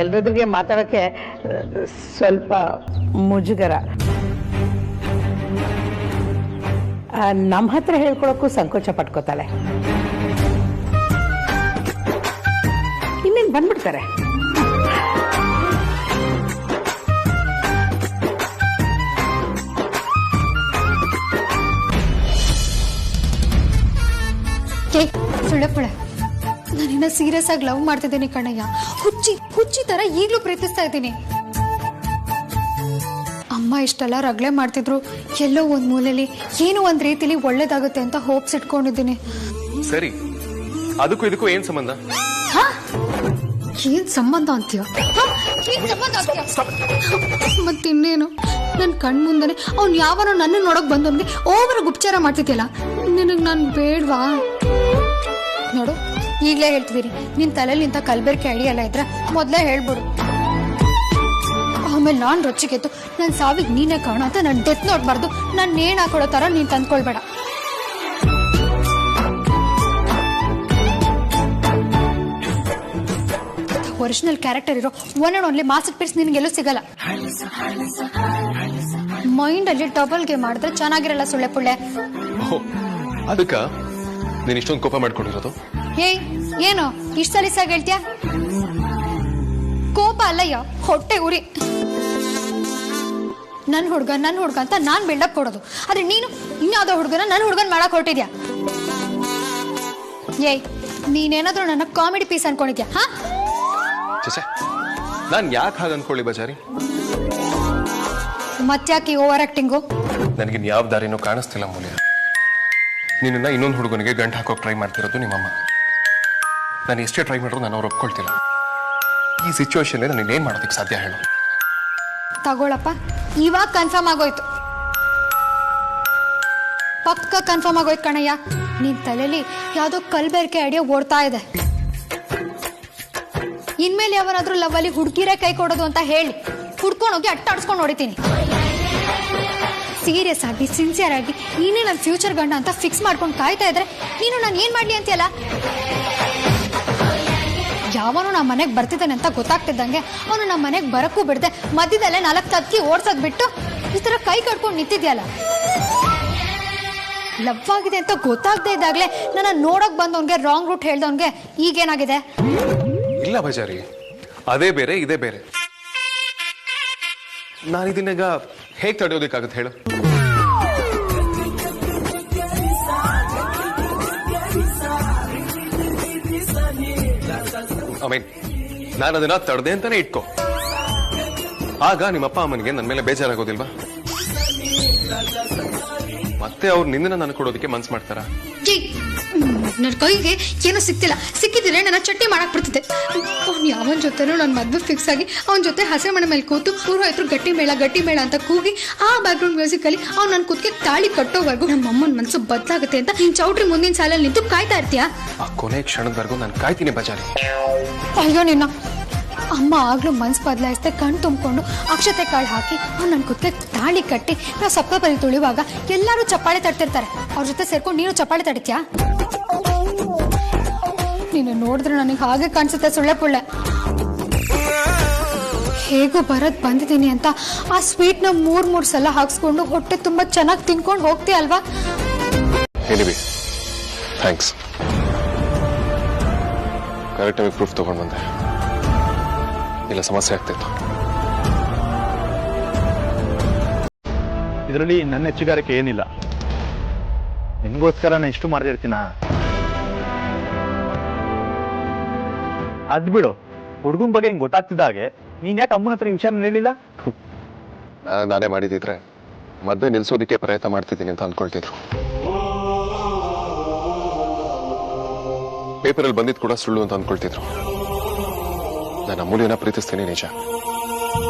ಎಲ್ಲರೊಂದಿಗೆ ಮಾತಾಡೋಕ್ಕೆ ಸ್ವಲ್ಪ ಮುಜುಗರ. ನಮ್ಮ ಹತ್ರ ಹೇಳ್ಕೊಳಕ್ಕೂ ಸಂಕೋಚ ಪಟ್ಕೋತಾಳೆ. ಇನ್ನೇನು ಬಂದ್ಬಿಡ್ತಾರೆ. ಸುಳ್ಳಪುಳೆ, ನಾನಿನ್ನ ಸೀರಿಯಸ್ ಆಗಿ ಲವ್ ಮಾಡ್ತಿದ್ದೀನಿ ಕಣಯ್ಯ. ಹುಚ್ಚಿ ತರ ಈಗ್ಲೂ ಪ್ರೀತಿಸ್ತಾ ಇದ್ದೀನಿ. ಅಮ್ಮ ಇಷ್ಟೆಲ್ಲ ರಗಳೆ ಮಾಡ್ತಿದ್ರು, ಎಲ್ಲೋ ಒಂದ್ ಮೂಲೆಯಲ್ಲಿ ಏನೋ ಒಂದ್ ರೀತಿಲಿ ಒಳ್ಳೇದಾಗುತ್ತೆ ಅಂತ ಹೋಪ್ಸ್ ಇಟ್ಕೊಂಡಿದ್ದೀನಿ. ಸರಿ, ಅದಕ್ಕೂ ಇದಕ್ಕೂ ಏನ್ ಸಂಬಂಧ? ಏನ್ ಸಂಬಂಧ ಅಂತೀಯ? ಮತ್ತಿನ್ನೇನು, ನನ್ ಕಣ್ ಮುಂದನೆ ಅವ್ನ್ ಯಾವನೋ ನನ್ನ ನೋಡಕ್ ಬಂದವನ್ಗೆ ಓವರ್ ಉಪಚಾರ ಮಾಡ್ತಿದ್ಯಲ್ಲ, ನಿನಗ್ ನಾನ್ ಬೇಡ್ವಾ? ನೋಡು, ಈಗ್ಲೇ ಹೇಳ್ತಿದ್ದೀನಿ, ನಿನ್ ತಲೆಯಲ್ಲಿ ಇಂಥ ಕಲ್ಬೆರ್ಕೆ ಐಡಿಯಾ ಎಲ್ಲ ಇದ್ರೆ ಮೊದ್ಲೇ ಹೇಳ್ಬಿಡು. ಆಮೇಲೆ ನಾನ್ ರೊಚ್ಚಿಗೆದ್ದು ನನ್ ಸಾವಿಗೆ ನೀನೇ ಕಾರಣ ಅಂತ ನನ್ ಡೆತ್ ನೋಡ್ಬಾರ್ದು. ನಾನ್ ನೇಣ್ ಹಾಕೊಡೋ ತರ ನೀನ್ ತಂದ್ಕೊಳ್ಬೇಡ. ಒರಿಜಿನಲ್ ಕ್ಯಾರೆಕ್ಟರ್ ಇರೋ one and only masterpiece ನಿನ್ಗೆಲ್ಲೂ ಸಿಗಲ್ಲ. ಮೈಂಡ್ ಅಲ್ಲಿ ಡಬಲ್ ಗೇಮ್ ಮಾಡಿದ್ರೆ ಚೆನ್ನಾಗಿರಲ್ಲ ಸುಳ್ಳೆ ಪುಳ್ಳೆ. ಅದಕ್ಕ ನೀನ್ ಇಷ್ಟೊಂದು ಕೋಪ ಮಾಡ್ಕೊಂಡಿರೋದು? ಏಯ್, ಏನು ಇಷ್ಟ ಸಲೀಸಾಗಿ ಹೇಳ್ತೀಯ? ಕೋಪ ಅಲ್ಲಯ್ಯ, ಹೊಟ್ಟೆ ಉರಿ. ನನ್ ಹುಡ್ಗ ಅಂತ ನಾನ್ ಬಿಲ್ಡಪ್ ಕೊಡೋದು, ಆದ್ರೆ ನೀನು ಇನ್ಯಾವುದೋ ಹುಡ್ಗನ ನನ್ ಹುಡ್ಗನ್ ಮಾಡಕ್ ಹೊರಟಿದ್ಯಾ? ಏಯ್, ನೀನೇನಾದ್ರೂ ನನ್ನ ಕಾಮಿಡಿ ಪೀಸ್ ಅನ್ಕೊಂಡಿದ್ಯಾ? ಹಾ, ನಾನ್ ಯಾಕೆ ಹಾಗೆ ಅನ್ಕೊಳ್ಳಿ ಬಜಾರಿ? ಮತ್ತ್ಯಾಕೆ ಓವರ್ ಆಕ್ಟಿಂಗು? ನನಗಿನ್ ಯಾವ ದಾರಿನೂ ಕಾಣಿಸ್ತಿಲ್ಲ ಮೂಲ್ಯ. ನಿನ್ನ ಇನ್ನೊಂದು ಹುಡುಗನಿಗೆ ಗಂಟು ಹಾಕೋಕೆ ಟ್ರೈ ಮಾಡ್ತಿರೋದು ನಿಮ್ಮಮ್ಮ. ನಾನು ಎಷ್ಟೇ ಟ್ರೈ ಮಾಡಿದ್ರು ನಾನು ಅವ್ರು ಒಪ್ಕೊಳ್ತಿಲ್ಲ. ಈ ಸಿಚುವೇಶನ್ ನಾನು ಏನ್ ಮಾಡೋದಕ್ಕೆ ಸಾಧ್ಯ ಹೇಳು? ತಗೊಳಪ್ಪ, ಇವಾಗ ಕನ್ಫರ್ಮ್ ಆಗೋಯ್ತು. ಪಕ್ಕ ಕನ್ಫರ್ಮ್ ಆಗೋಯ್ತು ಕಣಯ್ಯ. ನಿನ್ ತಲೆಯಲ್ಲಿ ಯಾವ್ದೋ ಕಲ್ಬೆರ್ಕೆ ಐಡಿಯಾ ಓಡ್ತಾ ಇದೆ. ಇನ್ಮೇಲೆ ಯಾವನಾದ್ರೂ ಲವ್ ಅಲ್ಲಿ ಹುಡುಗಿರೇ ಕೈ ಕೊಡೋದು ಅಂತ ಹೇಳಿ ಹುಡ್ಕೊಂಡೋಗಿ ಅಟ್ಟಾಡ್ಸ್ಕೊಂಡು ಹೊಡಿತೀನಿ. ಸೀರಿಯಸ್ ಆಗಿ ಸಿನ್ಸಿಯರ್ ಆಗಿ ನೀನೇ ನನ್ನ ಫ್ಯೂಚರ್ ಗಂಡ ಅಂತ ಫಿಕ್ಸ್ ಮಾಡ್ಕೊಂಡು ಕಾಯ್ತಾ ಇದ್ರೆ ನೀನು ನಾನು ಏನ್ ಮಾಡ್ಲಿ ಅಂತೀಯಲ್ಲ? ಯಾವನು ನಮ್ಮ ಮನೆಗೆ ಬರ್ತಿದ್ದಾನೆ ಅಂತ ಗೊತ್ತಾಗ್ತಿದ್ದಂಗೆ ಅವನು ನಮ್ಮ ಮನೆಗೆ ಬರಕ್ಕೂ ಬಿಡದೆ ಮಧ್ಯದಲ್ಲೇ 4 ತತ್ಕಿ ಓಡ್ಸೋದ್ ಬಿಟ್ಟು ಈ ತರ ಕೈ ಕಟ್ಕೊಂಡು ನಿಂತಿದ್ಯಲ್ಲ. ಲವ್ ಆಗಿದೆ ಅಂತ ಗೊತ್ತಾಗದೆ ಇದ್ದಾಗ್ಲೇ ನನ್ನ ನೋಡಕ್ ಬಂದವನ್ಗೆ ರಾಂಗ್ ರೂಟ್ ಹೇಳ್ದವನ್ಗೆ ಈಗೇನಾಗಿದೆ? ಇಲ್ಲ ಬಜಾರಿ, ಅದೇ ಬೇರೆ ಇದೇ ಬೇರೆ. ನಾನು ಇದನ್ನೀಗ ಹೇಗೆ ತಡೆಯೋದಕ್ಕಾಗತ್ತೆ ಹೇಳು? ನಾನು ಅದನ್ನ ತಡೆದೆ ಅಂತಾನೆ ಇಟ್ಕೋ. ಆಗ ನಿಮ್ಮಪ್ಪ ಅಮ್ಮನಿಗೆ ನನ್ನ ಮೇಲೆ ಬೇಜಾರಾಗೋದಿಲ್ವಾ? ಮತ್ತೆ ಅವ್ರು ನಿನ್ನ ನಾನು ಕೊಡೋದಕ್ಕೆ ಮನ್ಸು ಮಾಡ್ತಾರ? ನನ್ನ ಕೈಗೆ ಏನೋ ಸಿಕ್ತಿಲ್ಲ, ಸಿಕ್ಕಿದ್ರೆ ನನ್ನ ಚಟ್ನಿ ಮಾಡಕ್ ಬಿಡ್ತಿದ್ದೆ. ಅವ್ನು ಯಾವನ್ ಜೊತೆನೂ ನನ್ನ ಮದ್ವೆ ಫಿಕ್ಸ್ ಆಗಿ ಅವನ ಜೊತೆ ಹಸೆ ಮನೆ ಮೇಲೆ ಕೂತು ಪೂರ್ವಾಯ್ತರು ಗಟ್ಟಿ ಮೇಳ ಅಂತ ಕೂಗಿ ಆ ಬ್ಯಾಕ್ ಗ್ರೌಂಡ್ ಮ್ಯೂಸಿಕ್ ಅಲ್ಲಿ ಅವ್ನು ನನ್ನ ಕುತ್ತಿಗೆ ತಾಳಿ ಕಟ್ಟೋವರೆಗೂ ನಮ್ಮ ಅಮ್ಮನ ಮನಸ್ಸು ಬದಲಾಗುತ್ತೆ ಅಂತ ನೀನ್ ಚೌಟ್ರಿ ಮುಂದಿನ ಸಾಲಲ್ಲಿ ನಿಂತು ಕಾಯ್ತಾ ಇರ್ತೀಯಾ? ಆ ಕೊನೆ ಕ್ಷಣದವರೆಗೂ ನಾನು ಕಾಯ್ತೀನಿ ಬಜಾರಿ. ಅಯ್ಯೋ ನಿನ್ನ ಅಮ್ಮ ಆಗ್ಲೂ ಮನ್ಸು ಬದಲಾಯಿಸ್ದೆ ಕಣ್ ತುಂಬಿಕೊಂಡು ಅಕ್ಷತೆ ಕಾಳು ಹಾಕಿ ಅವ್ನು ನನ್ನ ಕುತ್ತಿಗೆ ತಾಳಿ ಕಟ್ಟಿ ನಾವು ಸಪ್ತಪದಿ ತುಳಿಯುವಾಗ ಎಲ್ಲರೂ ಚಪ್ಪಾಳೆ ತಡ್ತಿರ್ತಾರೆ. ಅವ್ರ ಜೊತೆ ಸೇರ್ಕೊಂಡು ನೀನು ಚಪ್ಪಾಳೆ ತಡಿತ್ಯಾ? ನೀನು ನೋಡಿದ್ರೆ ನನಗೆ ಹಾಗೆ ಕಾಣಿಸುತ್ತೆ ಸುಳ್ಳೆ ಪುಳ್ಳೆ. ಹೇಗೋ ಬರೋದ್ ಬಂದಿದ್ದೀನಿ ಅಂತ ಆ ಸ್ವೀಟ್ನ 3 ಸಲ ಹಾಕ್ಸ್ಕೊಂಡು ಹೊಟ್ಟೆ ತುಂಬಾ ಚೆನ್ನಾಗಿ ತಿನ್ಕೊಂಡು ಹೋಗ್ತೀಯ ಅಲ್ವಾ? ಥ್ಯಾಂಕ್ಸ್. ಕರೆಕ್ಟ್ ಆಗಿ ಪ್ರೂಫ್ ತಗೊಂಡು ಬಂದೆ, ಇಲ್ಲ ಸಮಸ್ಯೆ ಆಗ್ತಿತ್ತು. ಇದರಲ್ಲಿ ನನ್ನ ಹೆಚ್ಚುಗಾರಿಕೆ ಏನಿಲ್ಲ. ನಿನ್ಗೋಸ್ಕರ ನಾನು ಇಷ್ಟು ಮಾಡ್ತಿರ್ತೀನ? ಅದ್ ಬಿಡು, ಹುಡುಗನ ಬಗ್ಗೆ ಹಿಂಗೆ ಗೊತ್ತಾಗ್ತಿದ್ದಾಗೆ ನೀನ್ ಯಾಕೆ ಅಮ್ಮನ ಹತ್ರ ವಿಚಾರ ಹೇಳಿಲ್ಲ? ನಾನೇ ಮಾಡಿದಿದ್ರೆ ಮದ್ವೆ ನಿಲ್ಸೋದಕ್ಕೆ ಪ್ರಯತ್ನ ಮಾಡ್ತಿದ್ದೀನಿ ಅಂತ ಅಂದ್ಕೊಳ್ತಿದ್ರು. ಪೇಪರಲ್ಲಿ ಬಂದಿದ್ದು ಕೂಡ ಸುಳ್ಳು ಅಂತ ಅಂದ್ಕೊಳ್ತಿದ್ರು. ನಾನು ಅಮೂಲ್ಯನ ಪ್ರೀತಿಸ್ತೀನಿ ನಿಜ,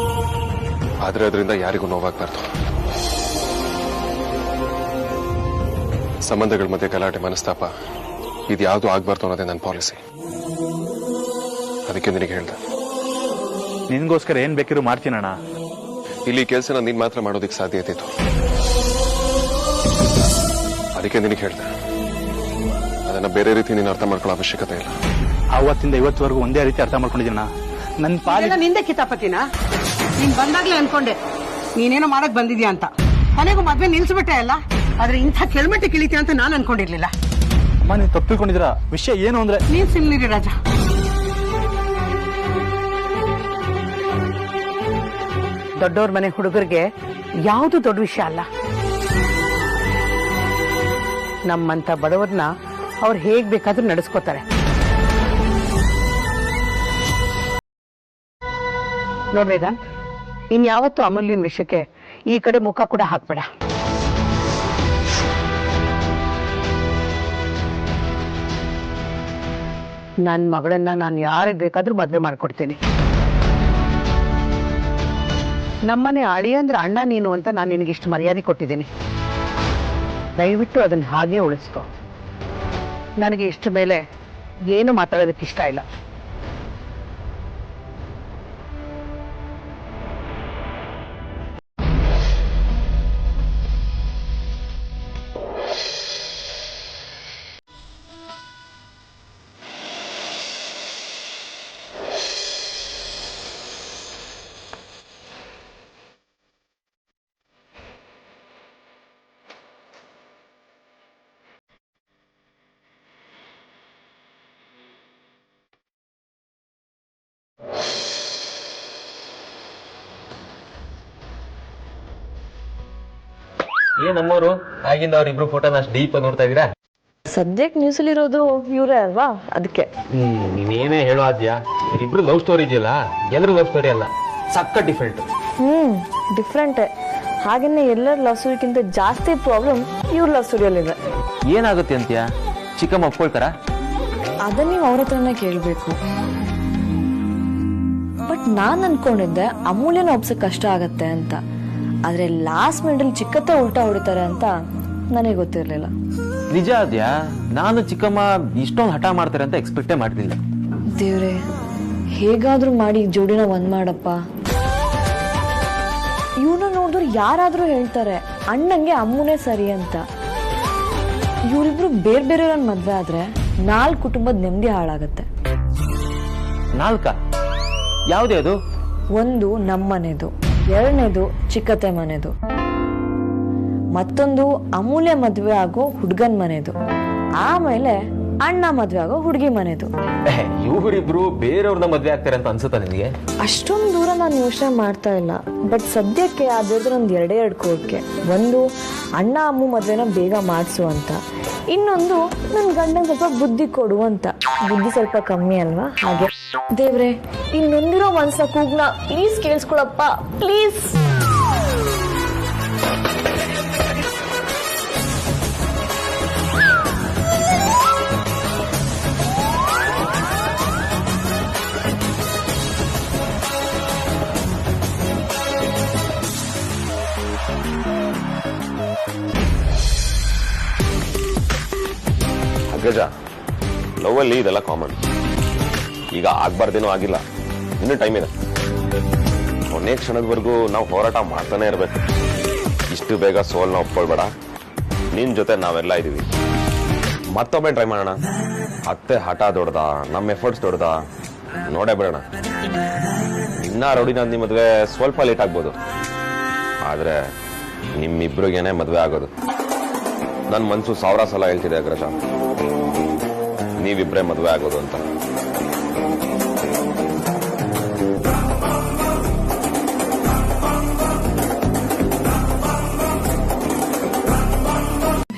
ಆದ್ರೆ ಅದರಿಂದ ಯಾರಿಗೂ ನೋವಾಗಬಾರ್ದು. ಸಂಬಂಧಗಳ ಮಧ್ಯೆ ಗಲಾಟೆ ಮನಸ್ತಾಪ ಇದ್ಯಾವುದು ಆಗ್ಬಾರ್ದು ಅನ್ನೋದೇ ನನ್ನ ಪಾಲಿಸಿ. ಅದಕ್ಕೆ ನಿನಗೆ ಹೇಳ್ದೆ. ನಿನ್ಗೋಸ್ಕರ ಏನ್ ಬೇಕಿರೋ ಮಾಡ್ತೀನಣ್ಣ. ಇಲ್ಲಿ ಕೆಲಸನ ನೀನ್ ಮಾತ್ರ ಮಾಡೋದಕ್ಕೆ ಸಾಧ್ಯತೆ ಇತ್ತು. ಅದಕ್ಕೆ ನಿನಗೆ ಹೇಳ್ದೆ, ಅದನ್ನ ಬೇರೆ ರೀತಿ ನೀನು ಅರ್ಥ ಮಾಡ್ಕೊಳ್ಳೋ ಅವಶ್ಯಕತೆ ಇಲ್ಲ. ಅವತ್ತಿಂದ ಇವತ್ತುವರೆಗೂ ಒಂದೇ ರೀತಿ ಅರ್ಥ ಮಾಡ್ಕೊಂಡಿದ್ದೀನ. ನನ್ನ ಪಾಲಿಗೆ ನಿಂದೆ ಕಿತಾಪತಿನ ನೀನ್ ಬಂದಾಗ್ಲೇ ಅನ್ಕೊಂಡೆ ನೀನೇನೋ ಮಾಡಕ್ ಬಂದಿದ್ಯಾ ಅಂತ. ಕೊನೆಗೂ ಮದ್ವೆ ನಿಲ್ಸ್ಬಿಟ್ಟೆ ಅಲ್ಲ, ಆದ್ರೆ ಇಂಥ ಕೆಳಮಟ್ಟಕ್ಕೆ ಇಳಿತೀಯ ಅಂತ ನಾನು ಅನ್ಕೊಂಡಿರ್ಲಿಲ್ಲ. ಅಮ್ಮ ನೀನ್ ತಪ್ಪಿಕೊಂಡಿದ್ರ ವಿಷಯ ಏನು ಅಂದ್ರೆ. ನೀನ್ ಸುಮ್ನಿರಿ ರಾಜ. ದೊಡ್ಡವ್ರ ಮನೆ ಹುಡುಗರಿಗೆ ಯಾವುದು ದೊಡ್ಡ ವಿಷಯ ಅಲ್ಲ. ನಮ್ಮಂತ ಬಡವರನ್ನ ಅವ್ರು ಹೇಗ್ ಬೇಕಾದ್ರೂ ನಡೆಸ್ಕೋತಾರೆ. ನೋಡ್ಬೇದ, ಇನ್ಯಾವತ್ತೂ ಅಮೂಲ್ಯನ ವಿಷಯಕ್ಕೆ ಈ ಕಡೆ ಮುಖ ಕೂಡ ಹಾಕ್ಬೇಡ. ನನ್ನ ಮಗಳನ್ನ ನಾನು ಯಾರಿಗೆ ಬೇಕಾದ್ರೂ ಮದುವೆ ಮಾಡ್ಕೊಡ್ತೀನಿ. ನಮ್ಮನೆ ಅಳಿಯ ಅಂದ್ರೆ ಅಣ್ಣ ನೀನು ಅಂತ ನಾನು ನಿನಗಿಷ್ಟು ಮರ್ಯಾದೆ ಕೊಟ್ಟಿದ್ದೀನಿ. ದಯವಿಟ್ಟು ಅದನ್ನ ಹಾಗೆ ಉಳಿಸ್ಕೊ. ನನಗೆ ಇಷ್ಟ ಮೇಲೆ ಏನು ಮಾತಾಡೋದಕ್ಕೆ ಇಷ್ಟ ಇಲ್ಲ. ನಮ್ಮವರು ಆಗಿಂದ ಅವ್ರಿಬ್ರು ಫೋಟೋನ ಅಷ್ಟು ಡೀಪ್ ಆಗಿ ನೋಡ್ತಾ ಇದೀರಾ? ಸದ್ಯಕ್ಕೆ ನ್ಯೂಸಲ್ಲಿರೋದು ಇವರೇ ಅಲ್ವಾ, ಅದಕ್ಕೆ. ನೀನೇನೇ ಹೇಳೋ ಆದ್ಯಾ, ಇಬ್ರು ಲವ್ ಸ್ಟೋರಿ ಇದೆಯಲ್ಲ, ಎಲ್ಲರೂ ಲವ್ ಸ್ಟೋರಿ ಅಲ್ಲ, ಸಕ್ಕ ಡಿಫ್ರೆಂಟ್. ಡಿಫ್ರೆಂಟೇ. ಹಾಗೇನೆ ಎಲ್ಲರ ಲವ್ ಸ್ಟೋರಿಗಿಂತ ಜಾಸ್ತಿ ಪ್ರಾಬ್ಲಮ್ ಇವ್ರ ಲವ್ ಸ್ಟೋರಿಯಲ್ಲಿದೆ. ಏನಾಗುತ್ತೆ ಅಂತೀಯ? ಚಿಕ್ಕಮ್ಮ ಒಪ್ಕೊಳ್ತಾರ? ಅದನ್ನ ನೀವು ಅವ್ರ ಹತ್ರನೇ ಕೇಳಬೇಕು. ಬಟ್ ನಾನು ಅನ್ಕೊಂಡಿದ್ದೆ ಅಮೂಲ್ಯನ ಒಪ್ಸಕ್ ಕಷ್ಟ ಆಗತ್ತೆ ಅಂತ. ಆದ್ರೆ ಲಾಸ್ಟ್ ಮಿನಿಟಲ್ಲಿ ಚಿಕ್ಕತ್ತ ಉಲ್ಟಾ ಹೊಡಿತಾರೆ ಅಂತ ನನಗೆ ಗೊತ್ತಿರ್ಲಿಲ್ಲ. ನಿಜ ಅದ್ಯಾ, ನಾನು ಚಿಕ್ಕಮ್ಮ ಇಷ್ಟೊಂದು ಹಠ ಮಾಡ್ತಾರೆ ಅಂತ ಎಕ್ಸ್ಪೆಕ್ಟೇ ಮಾಡ್ತಿಲ್ಲ. ದೇವ್ರೆ, ಹೇಗಾದ್ರೂ ಮಾಡಿ ಜೋಡಿನ ಒಂದ್ ಮಾಡಪ್ಪ. ಇವ್ರನ್ನ ನೋಡಿದ್ರು ಯಾರಾದ್ರೂ ಹೇಳ್ತಾರೆ ಅಣ್ಣಂಗೆ ಅಮ್ಮನೇ ಸರಿ ಅಂತ. ಇವರಿಬ್ರು ಬೇರೆ ಬೇರೆಯವ್ರನ್ನ ಮದ್ವೆ ಆದ್ರೆ 4 ಕುಟುಂಬದ ನೆಮ್ಮದಿ ಹಾಳಾಗತ್ತೆ. 4? ಯಾವ್ದೇ ಅದು? 1 ನಮ್ಮನೆದು, 2ನೇದು ಚಿಕ್ಕತ್ತೆ ಮನೆದು, ಮತ್ತೊಂದು ಅಮೂಲ್ಯ ಮದ್ವೆ ಆಗೋ ಹುಡ್ಗನ್ ಮನೆದು, ಆಮೇಲೆ ಅಣ್ಣ ಮದ್ವೆ ಆಗೋ ಹುಡುಗಿ ಮನೆದು. ಇವರಿಬ್ರು ಬೇರೆಯವ್ರನ್ನ ಮದ್ವೆ ಆಗ್ತಾರೆ ಅಂತ ಅನ್ಸುತ್ತಾ ನಿನಗೆ? ಅಷ್ಟೊಂದು ದೂರ ನಾನು ಯೋಚನೆ ಮಾಡ್ತಾ ಇಲ್ಲ. ಬಟ್ ಸದ್ಯಕ್ಕೆ ಅದ್ರ ಒಂದು 2 ಕೋರಿಕೆ. 1 ಅಣ್ಣ ಅಮ್ಮ ಮದ್ವೆನ ಬೇಗ ಮಾಡಿಸು ಅಂತ, ಇನ್ನೊಂದು ನನ್ನ ಗಂಡನ ಸ್ವಲ್ಪ ಬುದ್ಧಿ ಕೊಡು ಅಂತ. ಬುದ್ಧಿ ಸ್ವಲ್ಪ ಕಮ್ಮಿ ಅಲ್ವಾ, ಹಾಗೆ. ದೇವ್ರೆ, ಇನ್ನೊಂದಿರೋ ಮನ್ಸ ಕೂಗ್ನ ಪ್ಲೀಸ್ ಕೇಳಿಸ್ಕೊಳಪ್ಪ, ಪ್ಲೀಸ್. ಅಗ್ರಜ, ಲವ್ ಅಲ್ಲಿ ಇದೆಲ್ಲ ಕಾಮನ್. ಈಗ ಆಗ್ಬಾರ್ದೇನೂ ಆಗಿಲ್ಲ, ಇನ್ನೂ ಟೈಮ್ ಇದೆ. ಕೊನೆ ಕ್ಷಣದವರೆಗೂ ನಾವು ಹೋರಾಟ ಮಾಡ್ತಾನೆ ಇರ್ಬೇಕು. ಇಷ್ಟು ಬೇಗ ಸೋಲ್ನ ಒಪ್ಕೊಳ್ಬೇಡ. ನಿನ್ ಜೊತೆ ನಾವೆಲ್ಲ ಇದೀವಿ. ಮತ್ತೊಮ್ಮೆ ಟ್ರೈ ಮಾಡೋಣ. ಅತ್ತೆ ಹಠ ದೊಡ್ಡದ, ನಮ್ಮ ಎಫರ್ಟ್ಸ್ ದೊಡ್ಡದ, ನೋಡೇ ಬಿಡೋಣ. ಇನ್ನ ರೌಡಿ ನಂದಿ ಮದ್ವೆ ಸ್ವಲ್ಪ ಲೇಟ್ ಆಗ್ಬೋದು, ಆದ್ರೆ ನಿಮ್ಮಿಬ್ರಿಗೇನೆ ಮದ್ವೆ ಆಗೋದು. ನನ್ನ ಮನ್ಸು 1000 ಸಲ ಹೇಳ್ತಿದೆ ಅಗ್ರಜ, ನೀವಿಬ್ರೇ ಮದ್ವೆ ಆಗೋದು ಅಂತ.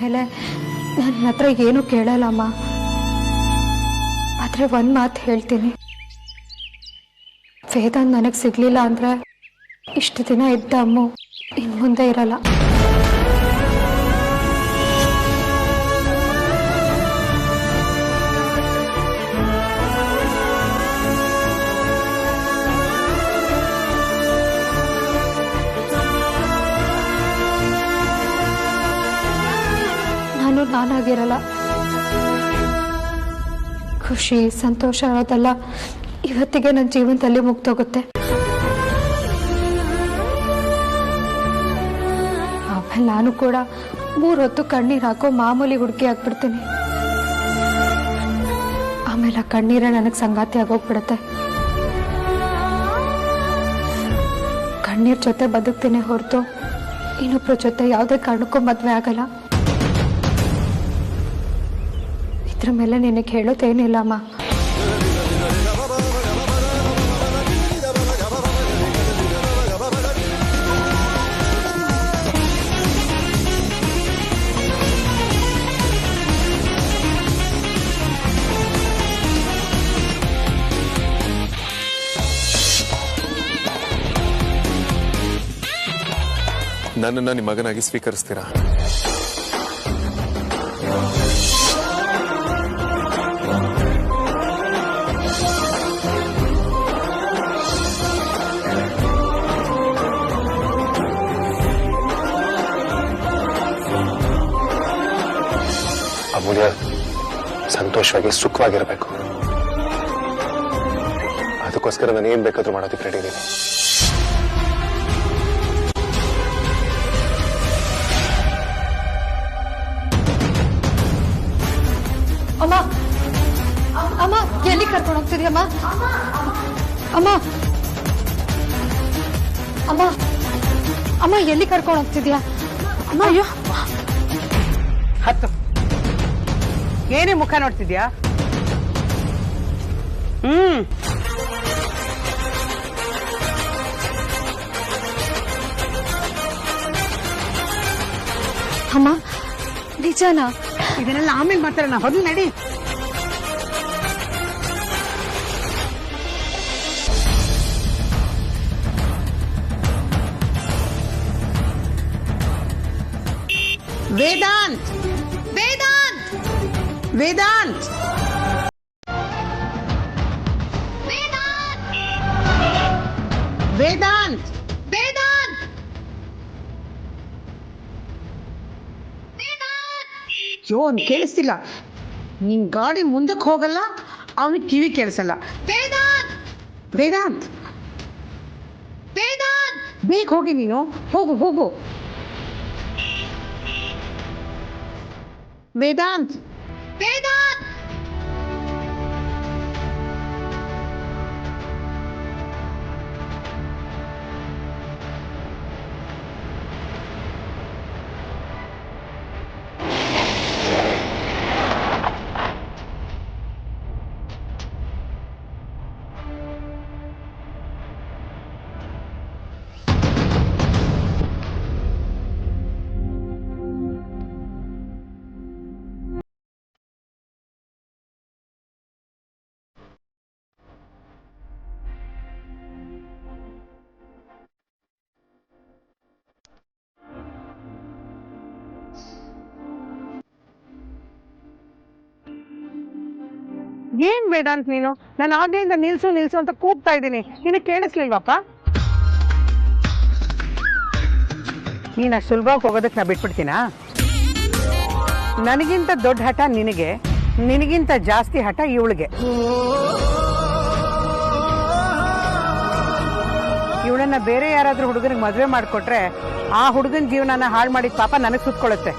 ಮೇಲೆ ನನ್ನ ಹತ್ರ ಏನು ಕೇಳಲ್ಲಮ್ಮ. ಆದರೆ ಒಂದು ಮಾತು ಹೇಳ್ತೀನಿ, ವೇದಾಂತ್ ನನಗೆ ಸಿಗ್ಲಿಲ್ಲ ಅಂದರೆ ಇಷ್ಟು ದಿನ ಇದ್ದ ಅಮ್ಮು ಇನ್ನು ಮುಂದೆ ಇರಲ್ಲ. ನಾನಾಗಿರಲ್ಲ. ಖುಷಿ ಸಂತೋಷ ಅದೆಲ್ಲ ಇವತ್ತಿಗೆ ನನ್ನ ಜೀವನದಲ್ಲಿ ಮುಗ್ದೋಗುತ್ತೆ. ಆಮೇಲೆ ನಾನು ಕೂಡ 3 ಹೊತ್ತು ಕಣ್ಣೀರು ಹಾಕೋ ಮಾಮೂಲಿ ಹುಡುಗಿ ಆಗ್ಬಿಡ್ತೀನಿ. ಆಮೇಲೆ ಆ ಕಣ್ಣೀರೇ ನನಗೆ ಸಂಗಾತಿ ಆಗೋಗ್ಬಿಡುತ್ತೆ. ಕಣ್ಣೀರ್ ಜೊತೆ ಬದುಕ್ತೀನಿ ಹೊರತು ಇನ್ನೊಬ್ಬರ ಜೊತೆ ಯಾವುದೇ ಕಾರಣಕ್ಕೂ ಮದುವೆ ಆಗಲ್ಲ. ಇದ್ರ ಮೇಲೆ ನಿನಗೆ ಹೇಳೋದೇನಿಲ್ಲಮ್ಮ. ನನ್ನನ್ನು ನಿಮ್ಮ ಮಗನಾಗಿ ಸ್ವೀಕರಿಸ್ತೀರಾ? ಅಮೂಲ್ಯ ಸಂತೋಷವಾಗಿ ಸುಖವಾಗಿರಬೇಕು. ಅದಕ್ಕೋಸ್ಕರ ನಾನು ಏನ್ ಬೇಕಾದ್ರೂ ಮಾಡೋದಕ್ಕೆ ರೆಡಿ ಇದ್ದೀನಿ. ಅಮ್ಮ ಅಮ್ಮ ಎಲ್ಲಿ ಕರ್ಕೊಂಡು ಹೋಗ್ತಿದ್ಯಮ್ಮ? ಅಮ್ಮ ಅಮ್ಮ ಅಮ್ಮ ಎಲ್ಲಿ ಕರ್ಕೊಂಡು ಹೋಗ್ತಿದ್ಯಾ? ಅಮ್ಮ ಅಯ್ಯೋ ಹತ್ತು ಏನೇ ಮುಖ ನೋಡ್ತಿದ್ಯಾ? ಅಮ್ಮ ನಿಜನಾ? ಇದನ್ನೆಲ್ಲ ಆಮೇಲೆ ಮಾಡ್ತಾರಣ್ಣ, ಹೊರಗೆ ನಡಿ. ವೇದಾಂತ್ ವೇದಾಂತ್ ವೇದಾಂತ್ ವೇದಾಂತ್ ವೇದಾಂತ್ ಅಯ್ಯೋ ಅವ್ನು ಕೇಳಿಸ್ತಿಲ್ಲ. ನಿನ್ ಗಾಡಿ ಮುಂದಕ್ಕೆ ಹೋಗಲ್ಲ, ಅವನಿಗೆ ಕಿವಿ ಕೇಳಿಸಲ್ಲ. ವೇದಾಂತ್ ವೇದಾಂತ್ ವೇದಾಂತ್ ಬೇಗ ಹೋಗಿ, ನೀನು ಹೋಗು ಹೋಗು. ವೇದಾಂತ್ ವೇದಾಂತ್ ಏನ್ ವೇದಾಂತ್ ನೀನು? ನಾನು ಆಗ್ಲಿಂದ ನಿಲ್ಸು ನಿಲ್ಸು ಅಂತ ಕೂಗ್ತಾ ಇದ್ದೀನಿ, ನಿನಗೆ ಕೇಳಿಸ್ಲಿಲ್ವಪ್ಪ? ನೀನು ಅಷ್ಟು ಸುಲಭವಾಗಿ ಹೋಗೋದಕ್ಕೆ ನಾ ಬಿಟ್ಬಿಡ್ತೀನಾ? ನನಗಿಂತ ದೊಡ್ಡ ಹಠ ನಿನಗೆ, ನಿನಗಿಂತ ಜಾಸ್ತಿ ಹಠ ಇವಳಿಗೆ. ಇವಳನ್ನ ಬೇರೆ ಯಾರಾದ್ರೂ ಹುಡುಗನಿಗೆ ಮದುವೆ ಮಾಡಿಕೊಟ್ರೆ ಆ ಹುಡುಗನ ಜೀವನನ ಹಾಳು ಮಾಡಿದ ಪಾಪ ನನಗೆ ಸುತ್ಕೊಳ್ಳುತ್ತೆ.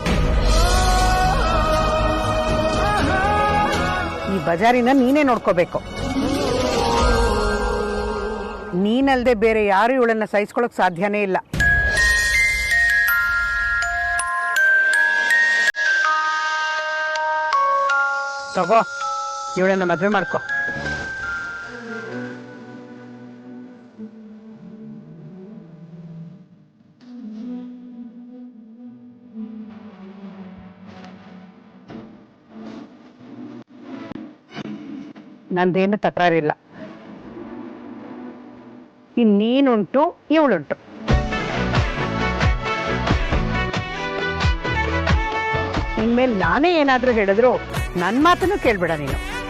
ಈ ಬಜಾರಿನ ನೀನೇ ನೋಡ್ಕೋಬೇಕು. ನೀನಲ್ದೆ ಬೇರೆ ಯಾರು ಇವಳನ್ನ ಸಹಿಸ್ಕೊಳ್ಳೋಕೆ ಸಾಧ್ಯನೇ ಇಲ್ಲ. ತಗೋ, ಇವಳನ್ನ ಮದುವೆ ಮಾಡ್ಕೊ. ನಂದೇನು ತಕರಾರಿಲ್ಲ. ಇನ್ನೀನುಂಟು ಇವಳುಂಟು. ಇನ್ಮೇಲೆ ನಾನೇ ಏನಾದ್ರೂ ಹೇಳಿದ್ರು ನನ್ನ ಮಾತನ್ನು ಕೇಳ್ಬೇಡ ನೀನು.